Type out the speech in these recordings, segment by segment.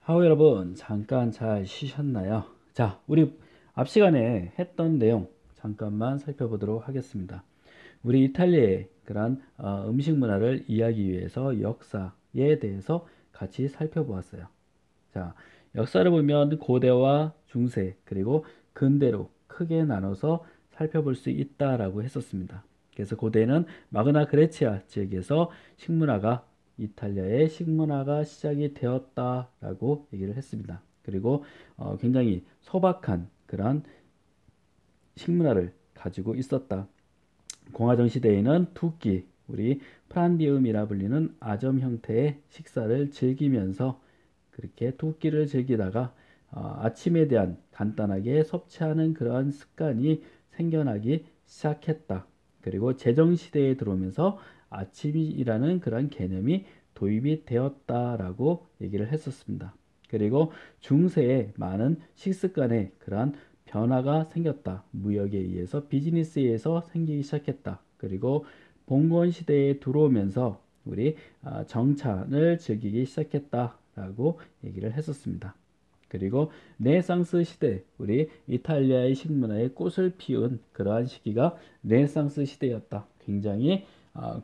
하우 여러분, 잠깐 잘 쉬셨나요? 자, 우리 앞 시간에 했던 내용 잠깐만 살펴보도록 하겠습니다. 우리 이탈리아의 그런 음식 문화를 이해하기 위해서 역사에 대해서 같이 살펴보았어요. 자, 역사를 보면 고대와 중세 그리고 근대로 크게 나눠서 살펴볼 수 있다라고 했었습니다. 그래서 고대는 마그나 그레치아 지역에서 식문화가 이탈리아의 식문화가 시작이 되었다라고 얘기를 했습니다. 그리고 굉장히 소박한 그런 식문화를 가지고 있었다. 공화정 시대에는 두 끼, 우리 프란디움이라 불리는 아점 형태의 식사를 즐기면서 그렇게 두 끼를 즐기다가 아침에 대한 간단하게 섭취하는 그러한 습관이 생겨나기 시작했다. 그리고 제정시대에 들어오면서 아침이라는 그런 개념이 도입이 되었다라고 얘기를 했었습니다. 그리고 중세에 많은 식습관에 그러한 변화가 생겼다. 무역에 의해서 비즈니스에 의해서 생기기 시작했다. 그리고 봉건 시대에 들어오면서 우리 정찬을 즐기기 시작했다라고 얘기를 했었습니다. 그리고 르네상스 시대, 우리 이탈리아의 식문화에 꽃을 피운 그러한 시기가 르네상스 시대였다. 굉장히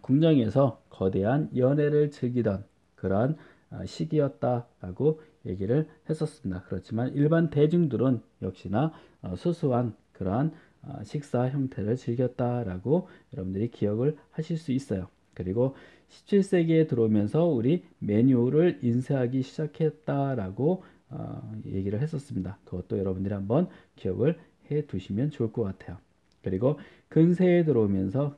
궁정에서 거대한 연애를 즐기던 그러한 시기였다라고 얘기를 했었습니다. 그렇지만 일반 대중들은 역시나 수수한 그러한 식사 형태를 즐겼다라고 여러분들이 기억을 하실 수 있어요. 그리고 17세기에 들어오면서 우리 메뉴를 인쇄하기 시작했다라고 얘기를 했었습니다. 그것도 여러분들이 한번 기억을 해 두시면 좋을 것 같아요. 그리고 근세에 들어오면서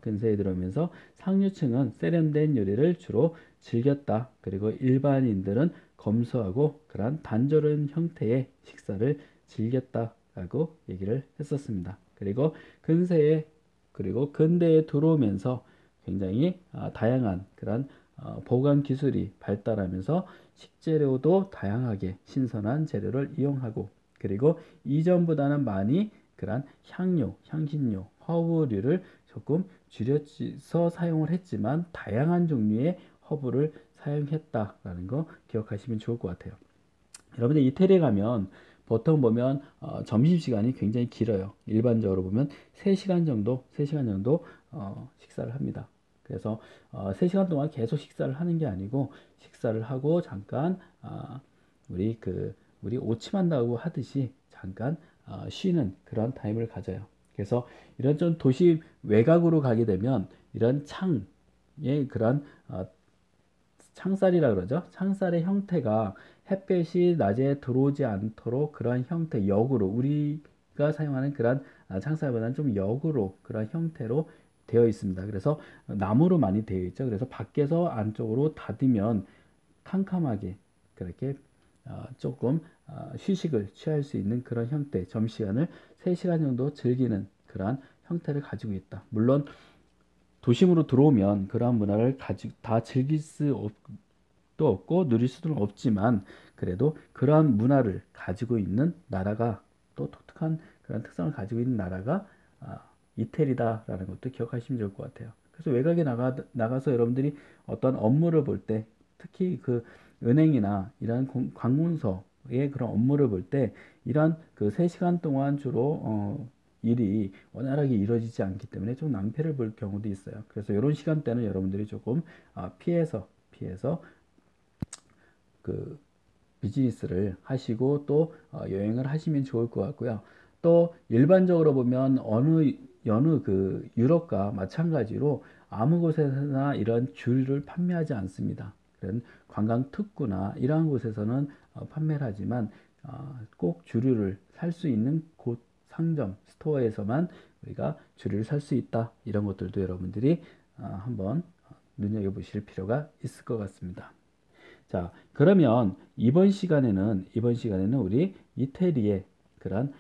상류층은 세련된 요리를 주로 즐겼다. 그리고 일반인들은 검소하고 그러한 단조로운 형태의 식사를 즐겼다라고 얘기를 했었습니다. 근세에 그리고 근대에 들어오면서 굉장히 다양한 그런 보관 기술이 발달하면서 식재료도 다양하게 신선한 재료를 이용하고 그리고 이전보다는 많이 그런 향료, 향신료, 허브류를 조금 줄여서 사용을 했지만 다양한 종류의 허브를 사용했다라는 거 기억하시면 좋을 것 같아요. 여러분들 이태리에 가면 보통 보면 점심시간이 굉장히 길어요. 일반적으로 보면 3시간 정도 식사를 합니다. 그래서 3시간 동안 계속 식사를 하는 게 아니고 식사를 하고 잠깐 우리 오침한다고 하듯이 잠깐 쉬는 그런 타임을 가져요. 그래서 이런 좀 도시 외곽으로 가게 되면 이런 창의 그런 창살이라 그러죠. 창살의 형태가 햇볕이 낮에 들어오지 않도록 그러한 형태, 역으로 우리가 사용하는 그런 창살보다는 좀 역으로 그런 형태로 되어 있습니다. 그래서 나무로 많이 되어 있죠. 그래서 밖에서 안쪽으로 닫으면 캄캄하게 그렇게 조금 휴식을 취할 수 있는 그런 형태, 점심시간을 3시간 정도 즐기는 그러한 형태를 가지고 있다. 물론 도심으로 들어오면 그러한 문화를 다 즐길 수도 없고 누릴 수도 없지만 그래도 그러한 문화를 가지고 있는 나라가 또 독특한 그런 특성을 가지고 있는 나라가 이태리다라는 것도 기억하시면 좋을 것 같아요. 그래서 외곽에 나가서 여러분들이 어떤 업무를 볼 때 특히 그 은행이나 이런 관공서의 그런 업무를 볼 때 이런 그 3시간 동안 주로 일이 원활하게 이루어지지 않기 때문에 좀 낭패를 볼 경우도 있어요. 그래서 이런 시간대는 여러분들이 조금 피해서 그 비즈니스를 하시고 또 여행을 하시면 좋을 것 같고요. 또 일반적으로 보면 어느 그 유럽과 마찬가지로 아무 곳에서나 이런 귤을 판매하지 않습니다. 그런 관광 특구나 이러한 곳에서는 판매를 하지만 꼭 주류를 살 수 있는 곳 상점 스토어에서만 우리가 주류를 살 수 있다. 이런 것들도 여러분들이 한번 눈여겨보실 필요가 있을 것 같습니다. 자, 그러면 이번 시간에는 우리 이태리의 그런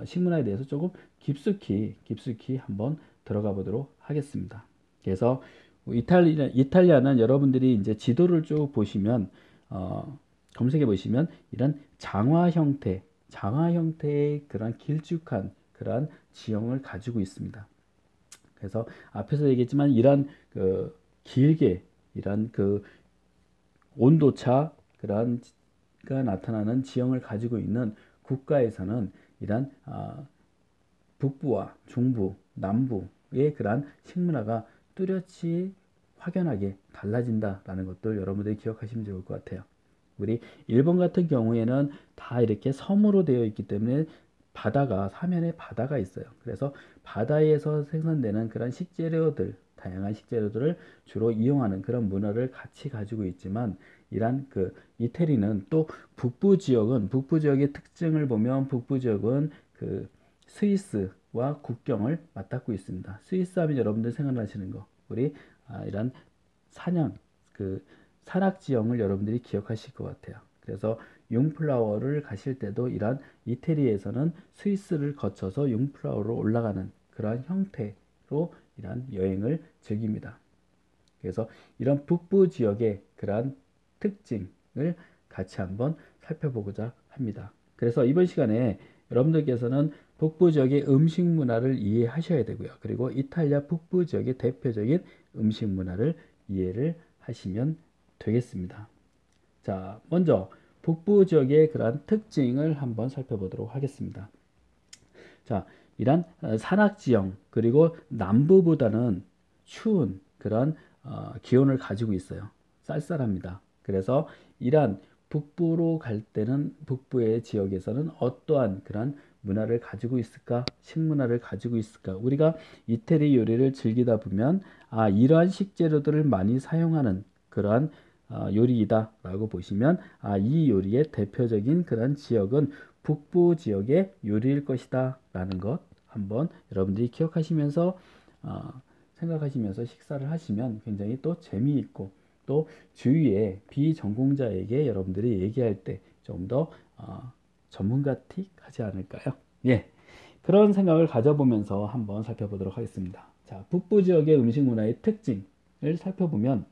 식문화에 대해서 조금 깊숙이 한번 들어가 보도록 하겠습니다. 그래서 이탈리아는 여러분들이 이제 지도를 쭉 보시면 검색해 보시면 이런 장화 형태의 그런 길쭉한 그런 지형을 가지고 있습니다. 그래서 앞에서 얘기했지만 이런 길게 이런 그 온도차 그런 요리가 나타나는 지형을 가지고 있는 국가에서는 이런 북부와 중부, 남부의 그러한 식문화가 뚜렷이 확연하게 달라진다라는 것들 여러분들이 기억하시면 좋을 것 같아요. 우리 일본 같은 경우에는 다 이렇게 섬으로 되어 있기 때문에 바다가 사면에 바다가 있어요. 그래서 바다에서 생산되는 그런 식재료들, 다양한 식재료들을 주로 이용하는 그런 문화를 같이 가지고 있지만 이란 그 이태리는 또 북부 지역의 특징을 보면 북부 지역은 그 스위스와 국경을 맞닿고 있습니다. 스위스 하면 여러분들 생각나시는 거 우리 이런 산양 그 산악 지형을 여러분들이 기억하실 것 같아요. 그래서 융플라워를 가실 때도 이런 이태리에서는 스위스를 거쳐서 융플라워로 올라가는 그러한 형태로 이런 여행을 즐깁니다. 그래서 이런 북부 지역의 그러한 특징을 같이 한번 살펴보고자 합니다. 그래서 이번 시간에 여러분들께서는 북부 지역의 음식 문화를 이해하셔야 되고요. 그리고 이탈리아 북부 지역의 대표적인 음식 문화를 이해를 하시면 되겠습니다. 자, 먼저 북부 지역의 그러한 특징을 한번 살펴보도록 하겠습니다. 자, 이란 산악지형 그리고 남부보다는 추운 그런 기온을 가지고 있어요. 쌀쌀합니다. 그래서 이란 북부로 갈 때는 북부의 지역에서는 어떠한 그런 문화를 가지고 있을까? 식문화를 가지고 있을까? 우리가 이태리 요리를 즐기다 보면 이러한 식재료들을 많이 사용하는 그러한 요리이다 라고 보시면 이 요리의 대표적인 그런 지역은 북부 지역의 요리일 것이다 라는 것 한번 여러분들이 기억하시면서 생각하시면서 식사를 하시면 굉장히 또 재미있고 또 주위에 비전공자에게 여러분들이 얘기할 때 좀 더 전문가틱 하지 않을까요? 예, 그런 생각을 가져보면서 한번 살펴보도록 하겠습니다. 자, 북부 지역의 음식 문화의 특징을 살펴보면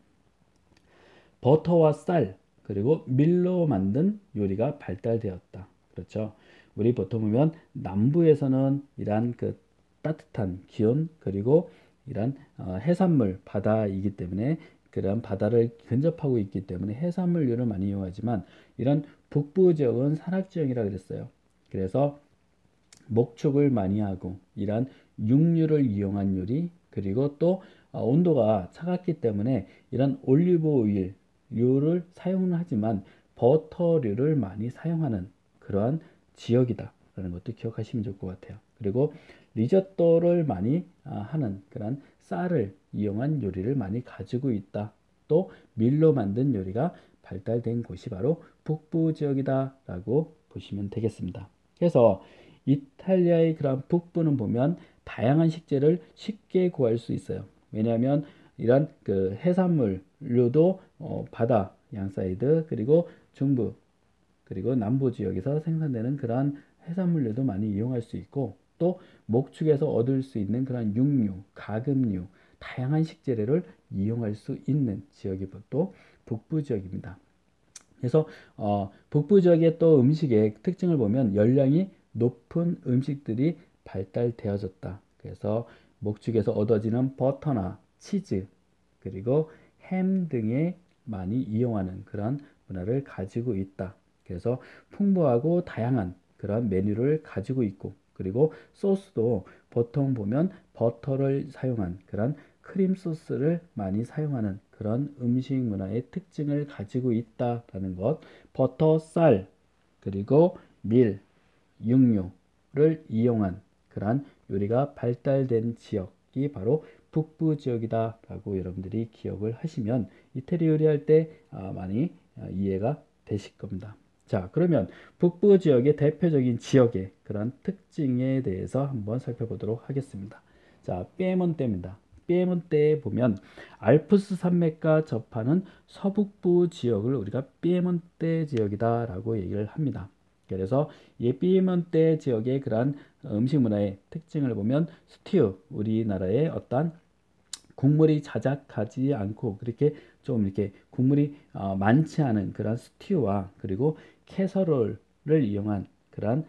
버터와 쌀 그리고 밀로 만든 요리가 발달되었다. 그렇죠. 우리 보통 보면 남부에서는 이러한 그 따뜻한 기온 그리고 이런 해산물 바다이기 때문에 그런 바다를 근접하고 있기 때문에 해산물류를 많이 이용하지만 이런 북부 지역은 산악 지형이라 그랬어요. 그래서 목축을 많이 하고 이런 육류를 이용한 요리 그리고 또 온도가 차갑기 때문에 이런 올리브 오일류를 사용은 하지만 버터류를 많이 사용하는 그러한 지역이다 라는 것도 기억하시면 좋을 것 같아요. 그리고 리조또를 많이 하는 그런 쌀을 이용한 요리를 많이 가지고 있다. 또 밀로 만든 요리가 발달된 곳이 바로 북부 지역이다 라고 보시면 되겠습니다. 그래서 이탈리아의 그런 북부는 보면 다양한 식재를 쉽게 구할 수 있어요. 왜냐하면 이런 그 해산물류도 바다 양사이드 그리고 중부 그리고 남부 지역에서 생산되는 그러한 해산물류도 많이 이용할 수 있고 또 목축에서 얻을 수 있는 그런 육류, 가금류, 다양한 식재료를 이용할 수 있는 지역이 또 북부 지역입니다. 그래서 북부 지역의 또 음식의 특징을 보면 열량이 높은 음식들이 발달되어졌다. 그래서 목축에서 얻어지는 버터나 치즈 그리고 햄 등에 많이 이용하는 그런 문화를 가지고 있다. 그래서 풍부하고 다양한 그런 메뉴를 가지고 있고 그리고 소스도 보통 보면 버터를 사용한 그런 크림 소스를 많이 사용하는 그런 음식 문화의 특징을 가지고 있다라는 것. 버터, 쌀, 그리고 밀, 육류를 이용한 그러한 요리가 발달된 지역이 바로 북부 지역이다라고 여러분들이 기억을 하시면 이태리 요리할 때 많이 이해가 되실 겁니다. 자, 그러면 북부 지역의 대표적인 지역의 그런 특징에 대해서 한번 살펴보도록 하겠습니다. 자, 피에몬테입니다. 피에몬테에 보면 알프스 산맥과 접하는 서북부 지역을 우리가 피에몬테 지역이다라고 얘기를 합니다. 그래서 이 피에몬테 지역의 그러한 음식 문화의 특징을 보면 스튜, 우리나라의 어떤 국물이 자작하지 않고 그렇게 좀 이렇게 국물이 많지 않은 그런 스튜와 그리고 캐서롤을 이용한 그런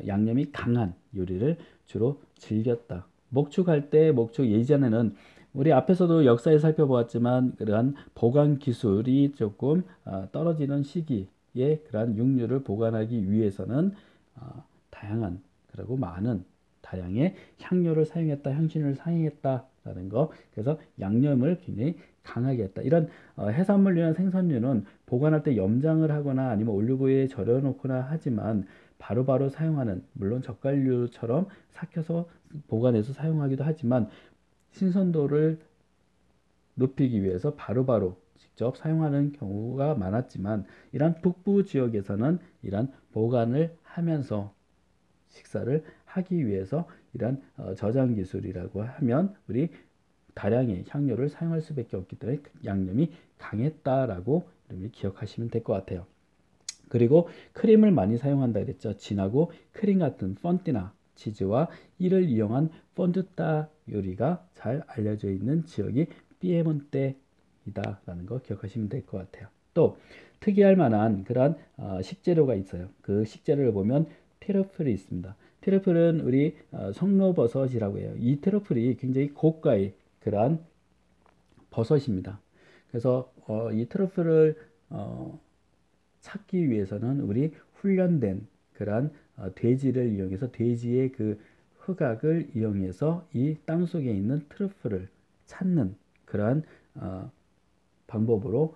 양념이 강한 요리를 주로 즐겼다. 목축할 때 목축 예전에는 우리 앞에서도 역사에 살펴보았지만 그러한 보관 기술이 조금 떨어지는 시기 그러한 육류를 보관하기 위해서는 다양한 그리고 많은 다량의 향료를 사용했다, 향신료를 사용했다라는 거. 그래서 양념을 굉장히 강하게 했다. 이런 해산물이나 생선류는 보관할 때 염장을 하거나 아니면 올리브유에 절여 놓거나 하지만 바로바로 사용하는, 물론 젓갈류처럼 삭혀서 보관해서 사용하기도 하지만 신선도를 높이기 위해서 바로바로 직접 사용하는 경우가 많았지만 이런 북부 지역에서는 이런 보관을 하면서 식사를 하기 위해서 이런 저장 기술이라고 하면 우리 다량의 향료를 사용할 수밖에 없기 때문에 양념이 강했다라고 기억하시면 될 것 같아요. 그리고 크림을 많이 사용한다 그랬죠. 진하고 크림 같은 펀티나 치즈와 이를 이용한 펀두타 요리가 잘 알려져 있는 지역이 피에몬테이다라는 거 기억하시면 될 것 같아요. 또 특이할 만한 그런 식재료가 있어요. 그 식재료를 보면 트러플이 있습니다. 트러플은 우리 송로버섯이라고 해요. 이 트러플이 굉장히 고가의 그러한 버섯입니다. 그래서 이 트러플을 찾기 위해서는 우리 훈련된 그러한 돼지를 이용해서 돼지의 그 흑악을 이용해서 이 땅속에 있는 트러플을 찾는 그러한 방법으로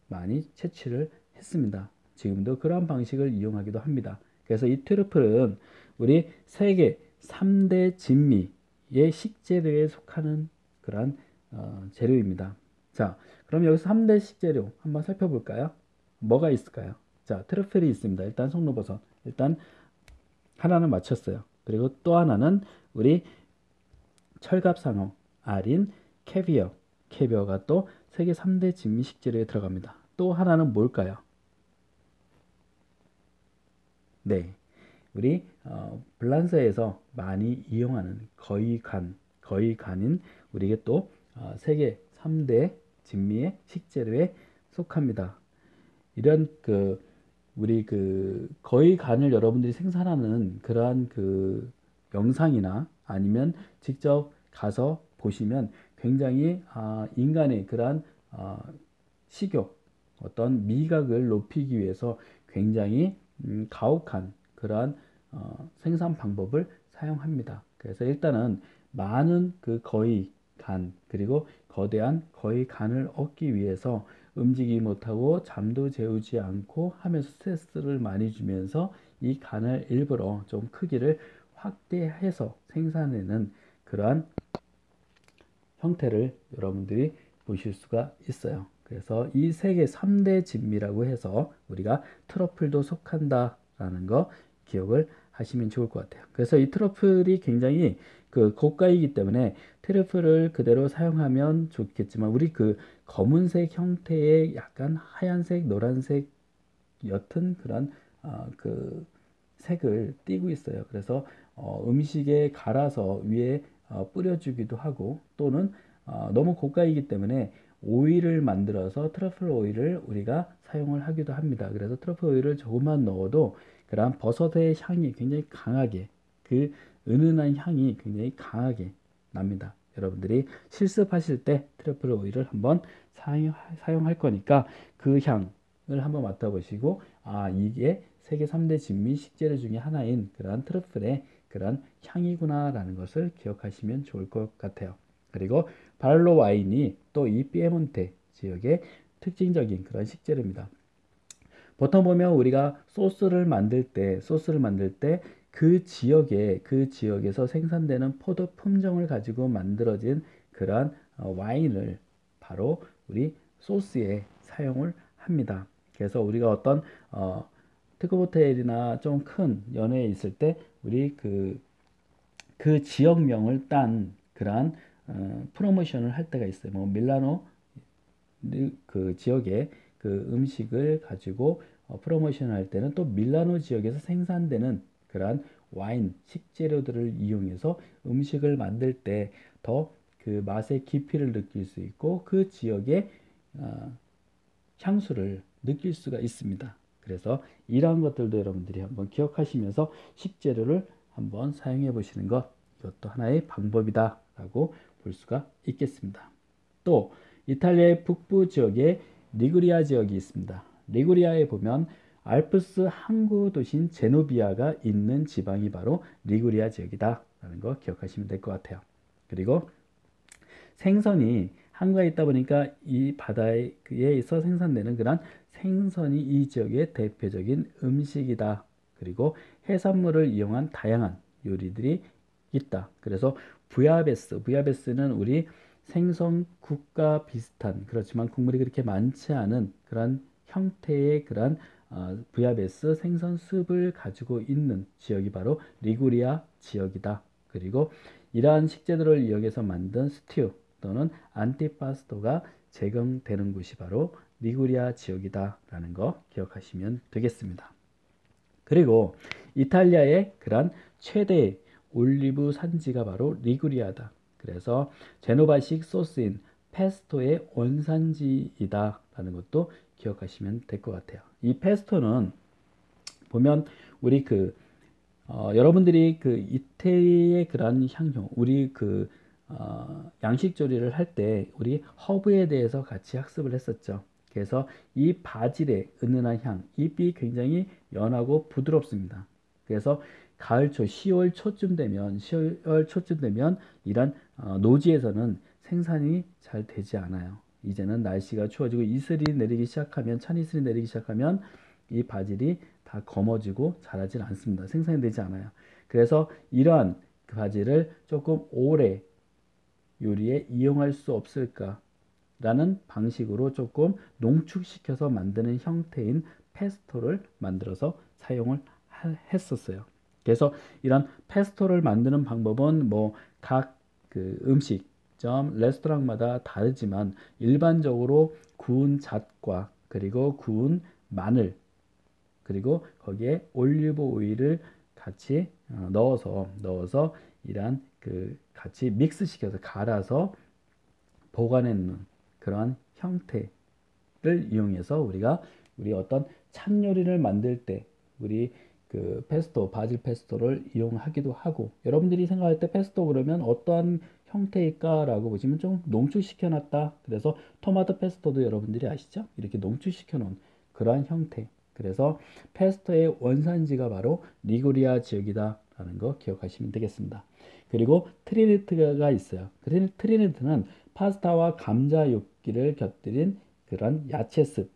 많이 채취를 했습니다. 지금도 그러한 방식을 이용하기도 합니다. 그래서 이 트러플은 우리 세계 3대 진미의 식재료에 속하는 그러한 재료입니다. 자, 그럼 여기서 3대 식재료 한번 살펴볼까요? 뭐가 있을까요? 자, 트러플이 있습니다. 일단 송로버섯. 일단 하나는 맞췄어요. 그리고 또 하나는 우리 철갑상어, 아린, 캐비어. 캐비어가 또 세계 3대 진미 식재료에 들어갑니다. 또 하나는 뭘까요? 네, 우리 불란서에서 많이 이용하는 거위간인 우리에게 또 세계 3대 진미의 식재료에 속합니다. 이런 우리 거위간을 여러분들이 생산하는 그러한 영상이나 아니면 직접 가서 보시면 굉장히 인간의 그러한 식욕, 어떤 미각을 높이기 위해서 굉장히 가혹한 그러한 생산 방법을 사용합니다. 그래서 일단은 많은 거위 간 그리고 거대한 거위 간을 얻기 위해서 움직이지 못하고 잠도 재우지 않고 하면서 스트레스를 많이 주면서 이 간을 일부러 좀 크기를 확대해서 생산하는 그러한 형태를 여러분들이 보실 수가 있어요. 그래서 이 세계 3대 진미라고 해서 우리가 트러플도 속한다라는 거 기억을 하시면 좋을 것 같아요. 그래서 이 트러플이 굉장히 고가이기 때문에 트러플을 그대로 사용하면 좋겠지만 우리 검은색 형태의 약간 하얀색, 노란색 옅은 그런 색을 띠고 있어요. 그래서 음식에 갈아서 위에 뿌려주기도 하고 또는 너무 고가이기 때문에 오일을 만들어서 트러플 오일을 우리가 사용을 하기도 합니다. 그래서 트러플 오일을 조금만 넣어도 그런 버섯의 향이 굉장히 강하게 은은한 향이 굉장히 강하게 납니다. 여러분들이 실습하실 때 트러플 오일을 한번 사용할 거니까 그 향을 한번 맡아보시고 이게 세계 3대 진미 식재료 중에 하나인 그런 트러플의 그런 향이구나라는 것을 기억하시면 좋을 것 같아요. 그리고 발로 와인이 또 이 피에몬테 지역의 특징적인 그런 식재료입니다. 보통 보면 우리가 소스를 만들 때 그 지역에서 생산되는 포도 품종을 가지고 만들어진 그러한 와인을 바로 우리 소스에 사용을 합니다. 그래서 우리가 어떤 특급 호텔이나 좀 큰 연회에 있을 때 우리 그 지역명을 딴 그러한 프로모션을 할 때가 있어요. 뭐 밀라노 지역의 음식을 가지고 프로모션을 할 때는 또 밀라노 지역에서 생산되는 그러한 와인 식재료들을 이용해서 음식을 만들 때 더 맛의 깊이를 느낄 수 있고 그 지역의 향수를 느낄 수가 있습니다. 그래서 이러한 것들도 여러분들이 한번 기억하시면서 식재료를 한번 사용해 보시는 것, 이것도 하나의 방법이다 라고 볼 수가 있겠습니다. 또 이탈리아의 북부 지역에 리구리아 지역이 있습니다. 리구리아에 보면 알프스 항구 도시인 제노비아가 있는 지방이 바로 리구리아 지역이다 라는 거 기억하시면 될 것 같아요. 그리고 생선이 한가에 있다 보니까 이 바다에 있어 생산되는 그런 생선이 이 지역의 대표적인 음식이다. 그리고 해산물을 이용한 다양한 요리들이 있다. 그래서 부야베스는 우리 생선국과 비슷한 그렇지만 국물이 그렇게 많지 않은 그런 형태의 그런 부야베스 생선 숲을 가지고 있는 지역이 바로 리구리아 지역이다. 그리고 이러한 식재들을 이용해서 만든 스튜 또는 안티파스토가 제공되는 곳이 바로 리구리아 지역이다 라는 거 기억하시면 되겠습니다. 그리고 이탈리아의 그런 최대 올리브 산지가 바로 리구리아다. 그래서 제노바식 소스인 페스토의 원산지이다 라는 것도 기억하시면 될 것 같아요. 이 페스토는 보면 우리 여러분들이 그 이태리의 그런 향료, 우리 양식 조리를 할 때 우리 허브에 대해서 같이 학습을 했었죠. 그래서 이 바질의 은은한 향, 잎이 굉장히 연하고 부드럽습니다. 그래서 가을 초 10월 초쯤 되면 이런 노지에서는 생산이 잘 되지 않아요. 이제는 날씨가 추워지고 이슬이 내리기 시작하면 찬이슬이 내리기 시작하면 이 바질이 다 검어지고 자라질 않습니다. 생산이 되지 않아요. 그래서 이러한 그 바질을 조금 오래 요리에 이용할 수 없을까 라는 방식으로 조금 농축시켜서 만드는 형태인 페스토를 만들어서 사용을 했었어요. 그래서 이런 페스토를 만드는 방법은 뭐 각 음식점, 레스토랑마다 다르지만 일반적으로 구운 잣과 그리고 구운 마늘 그리고 거기에 올리브 오일을 같이 넣어서 이러한 같이 믹스시켜서 갈아서 보관해 놓는 그러한 형태를 이용해서 우리 어떤 찬 요리를 만들 때 우리 바질 페스토를 이용하기도 하고 여러분들이 생각할 때 페스토 그러면 어떠한 형태일까라고 보시면 좀 농축시켜 놨다. 그래서 토마토 페스토도 여러분들이 아시죠? 이렇게 농축시켜 놓은 그러한 형태. 그래서 페스토의 원산지가 바로 리구리아 지역이다라는 거 기억하시면 되겠습니다. 그리고 트리니트가 있어요. 트리니트는 파스타와 감자 육기를 곁들인 그런 야채습.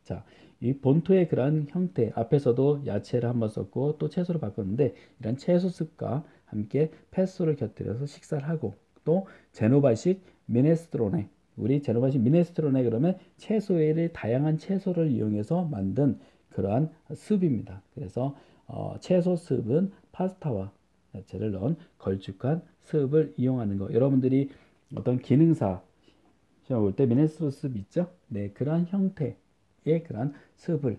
자, 이 본토의 그런 형태 앞에서도 야채를 한번 썼고 또 채소로 바꿨는데 이런 채소습과 함께 페스토를 곁들여서 식사를 하고 또 제노바식 미네스트로네 우리 제노바식 미네스트로네 그러면 채소의 다양한 채소를 이용해서 만든 그러한 습입니다. 그래서 채소 습은 파스타와 야채를 넣은 걸쭉한 습을 이용하는 거. 여러분들이 어떤 기능사 시험 볼 때 미네스트로 습 있죠? 네, 그러한 형태의 그러한 습을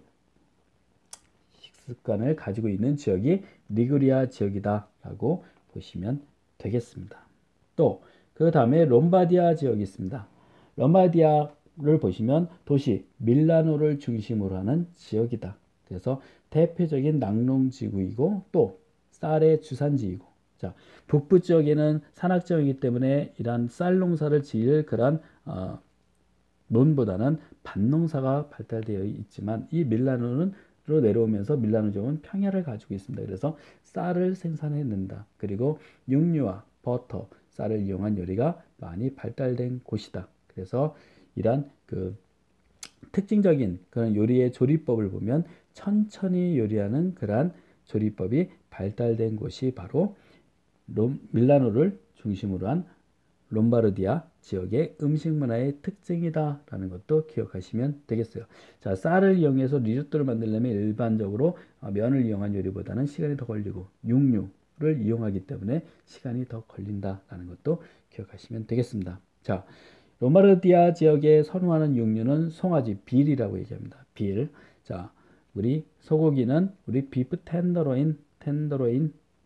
식습관을 가지고 있는 지역이 리구리아 지역이다라고 보시면 되겠습니다. 또 그 다음에 롬바디아 지역이 있습니다. 롬바디아를 보시면 도시 밀라노를 중심으로 하는 지역이다. 그래서 대표적인 낙농지구이고 또 쌀의 주산지이고 자 북부 지역에는 산악지역이기 때문에 이러한 쌀 농사를 지을 그런 논보다는 밭농사가 발달되어 있지만 이 밀라노로 내려오면서 밀라노 지역은 평야를 가지고 있습니다. 그래서 쌀을 생산해낸다. 그리고 육류와 버터, 쌀을 이용한 요리가 많이 발달된 곳이다. 그래서 이러한 특징적인 그런 요리의 조리법을 보면 천천히 요리하는 그러한 조리법이 발달된 곳이 바로 밀라노를 중심으로 한 롬바르디아 지역의 음식 문화의 특징이다라는 것도 기억하시면 되겠어요. 자, 쌀을 이용해서 리조또를 만들려면 일반적으로 면을 이용한 요리보다는 시간이 더 걸리고 육류를 이용하기 때문에 시간이 더 걸린다라는 것도 기억하시면 되겠습니다. 자, 롬바르디아 지역에 선호하는 육류는 송아지 빌이라고 얘기합니다. 빌. 자, 우리 소고기는 우리 비프 텐더로인,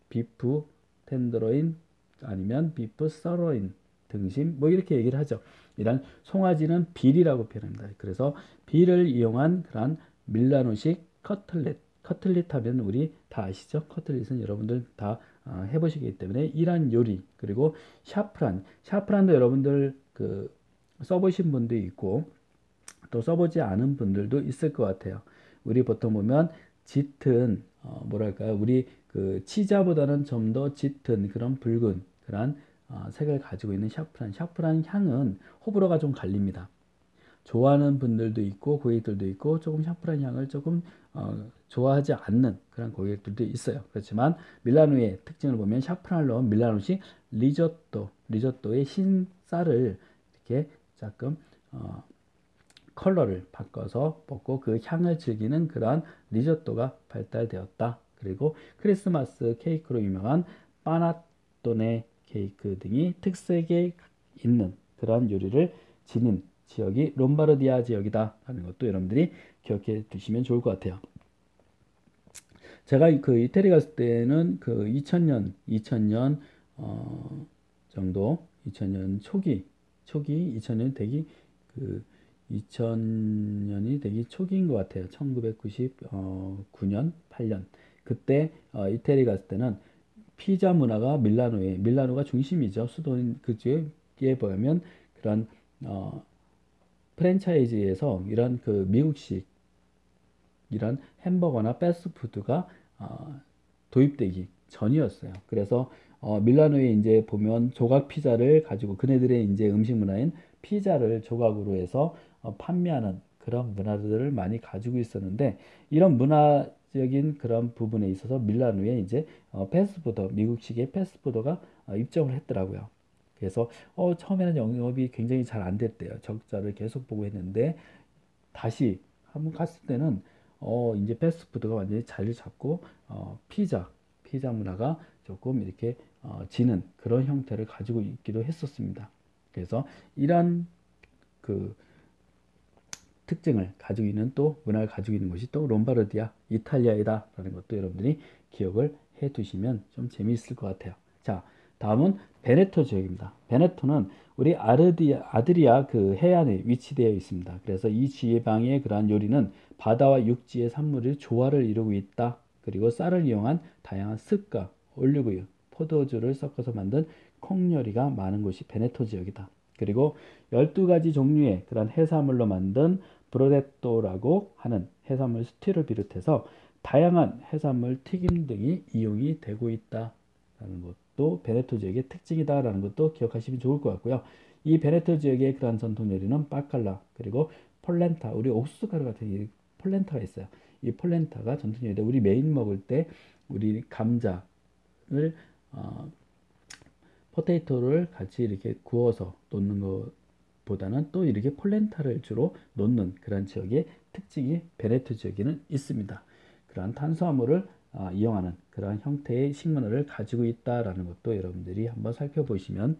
비프 텐더로인 아니면 비프 서로인 등심 뭐 이렇게 얘기를 하죠. 이런 송아지는 빌이라고 표현합니다. 그래서 빌을 이용한 그런 밀라노식 커틀릿 하면 우리 다 아시죠? 커틀릿은 여러분들 다 해보시기 때문에 이란 요리 그리고 샤프란도 여러분들 써보신 분도 있고 또 써보지 않은 분들도 있을 것 같아요. 우리 보통 보면 짙은 뭐랄까요? 우리 그 치자보다는 좀 더 짙은 그런 붉은 그런 색을 가지고 있는 샤프란 향은 호불호가 좀 갈립니다. 좋아하는 분들도 있고 고객들도 있고 조금 샤프란 향을 조금 좋아하지 않는 그런 고객들도 있어요. 그렇지만 밀라노의 특징을 보면 샤프란을 넣은 밀라노식 리조또의 흰 쌀을 이렇게 조금 컬러를 바꿔서 먹고 그 향을 즐기는 그러한 리조또가 발달되었다. 그리고 크리스마스 케이크로 유명한 파나토네 케이크 등이 특색에 있는 그러한 요리를 지닌 지역이 롬바르디아 지역이다 하는 것도 여러분들이 기억해 두시면 좋을 것 같아요. 제가 그 이태리 갔을 때는 그 2000년 정도 2000년 초기 2000년 되기 그 2000년이 되기 초기인 것 같아요. 1999년 8년 그때 이태리 갔을 때는 피자 문화가 밀라노가 중심이죠. 수도인 그쪽에 보면 그런 프랜차이즈에서 이런 그 미국식 이런 햄버거나 패스트푸드가 도입되기 전이었어요. 그래서 밀라노에 이제 보면 조각 피자를 가지고 그네들의 이제 음식 문화인 피자를 조각으로 해서 판매하는 그런 문화들을 많이 가지고 있었는데 이런 문화적인 그런 부분에 있어서 밀라노에 이제 패스트푸드 미국식의 패스트푸드가 입점을 했더라고요. 그래서 처음에는 영업이 굉장히 잘 안 됐대요. 적자를 계속 보고 했는데 다시 한번 갔을 때는 이제 패스트푸드가 완전히 자리를 잡고 피자 문화가 조금 이렇게 지는 그런 형태를 가지고 있기도 했었습니다. 그래서 이런 그 특징을 가지고 있는 또 문화를 가지고 있는 것이 또 롬바르디아 이탈리아이다라는 것도 여러분들이 기억을 해 두시면 좀 재미있을 것 같아요. 자, 다음은 베네토 지역입니다. 베네토는 우리 아드리아 그 해안에 위치되어 있습니다. 그래서 이 지방의 그러한 요리는 바다와 육지의 산물의 조화를 이루고 있다. 그리고 쌀을 이용한 다양한 습과 올리브유, 포도주를 섞어서 만든 콩요리가 많은 곳이 베네토 지역이다. 그리고 12가지 종류의 그런 해산물로 만든 브로데토라고 하는 해산물 스튜를 비롯해서 다양한 해산물 튀김 등이 이용이 되고 있다라는 것도 베네토 지역의 특징이다라는 것도 기억하시면 좋을 것 같고요. 이 베네토 지역의 그런 전통 요리는 바칼라 그리고 폴렌타 우리 옥수수 가루 같은 이 폴렌타가 있어요. 이 폴렌타가 전통 요리인데 우리 메인 먹을 때 우리 감자를 포테이토를 같이 이렇게 구워서 놓는 것보다는 또 이렇게 폴렌타를 주로 놓는 그런 지역의 특징이 베네토 지역에는 있습니다. 그러한 탄수화물을 이용하는 그러한 형태의 식문화를 가지고 있다라는 것도 여러분들이 한번 살펴보시면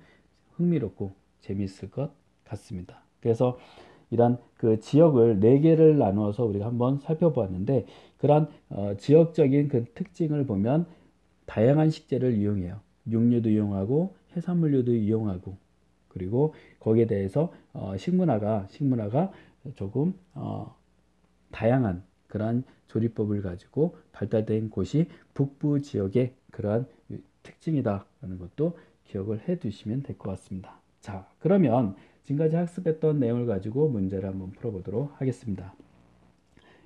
흥미롭고 재미있을 것 같습니다. 그래서 이런 그 지역을 네 개를 나누어서 우리가 한번 살펴보았는데 그러한 지역적인 그 특징을 보면 다양한 식재를 이용해요. 육류도 이용하고 해산물류도 이용하고 그리고 거기에 대해서 식문화가 조금 다양한 그러한 조리법을 가지고 발달된 곳이 북부 지역의 그러한 특징이다라는 것도 기억을 해 두시면 될 것 같습니다. 자, 그러면 지금까지 학습했던 내용을 가지고 문제를 한번 풀어보도록 하겠습니다.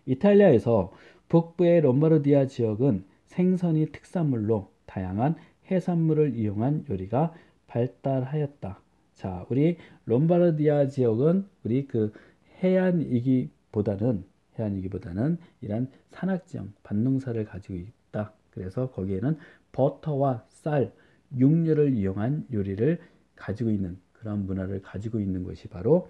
이탈리아에서 북부의 롬바르디아 지역은 생선이 특산물로 다양한 해산물을 이용한 요리가 발달하였다. 자, 우리 롬바르디아 지역은 우리 그 해안이기보다는 이런 산악지형, 밭농사를 가지고 있다. 그래서 거기에는 버터와 쌀, 육류를 이용한 요리를 가지고 있는 그런 문화를 가지고 있는 것이 바로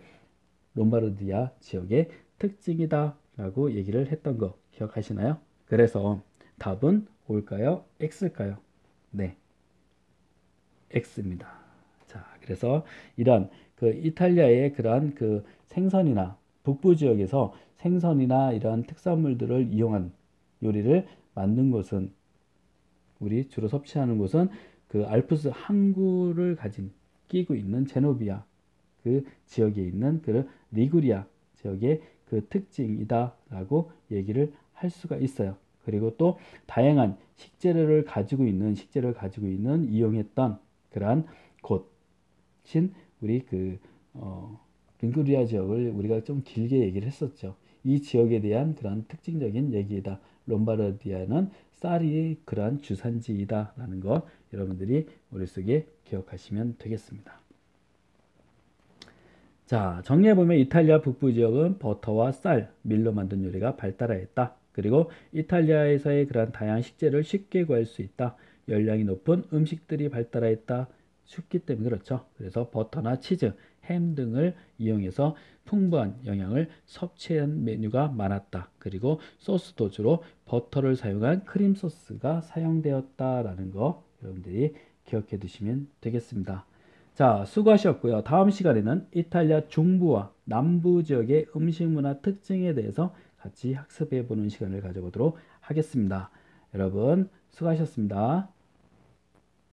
롬바르디아 지역의 특징이다라고 얘기를 했던 거 기억하시나요? 그래서 답은 올까요? X일까요? 네, X입니다. 자, 그래서 이런 그 이탈리아의 그러한 그 생선이나 북부 지역에서 생선이나 이런 특산물들을 이용한 요리를 만든 곳은 우리 주로 섭취하는 곳은 그 알프스 항구를 끼고 있는 제노비아 그 지역에 있는 그 리구리아 지역의 그 특징이다라고 얘기를 할 수가 있어요. 그리고 또 다양한 식재료를 가지고 있는 이용했던 그러한 곳인 우리 그 리구리아 지역을 우리가 좀 길게 얘기를 했었죠. 이 지역에 대한 그런 특징적인 얘기이다. 롬바르디아는 쌀이 그런 주산지이다 라는 거 여러분들이 머릿속에 기억하시면 되겠습니다. 자, 정리해보면 이탈리아 북부 지역은 버터와 쌀, 밀로 만든 요리가 발달하였다. 그리고 이탈리아에서의 그러한 다양한 식재를 쉽게 구할 수 있다. 열량이 높은 음식들이 발달하였다. 쉽기 때문에 그렇죠. 그래서 버터나 치즈, 햄 등을 이용해서 풍부한 영양을 섭취한 메뉴가 많았다. 그리고 소스도 주로 버터를 사용한 크림 소스가 사용되었다라는 거 여러분들이 기억해 두시면 되겠습니다. 자, 수고하셨고요. 다음 시간에는 이탈리아 중부와 남부 지역의 음식 문화 특징에 대해서 같이 학습해 보는 시간을 가져보도록 하겠습니다. 여러분, 수고하셨습니다.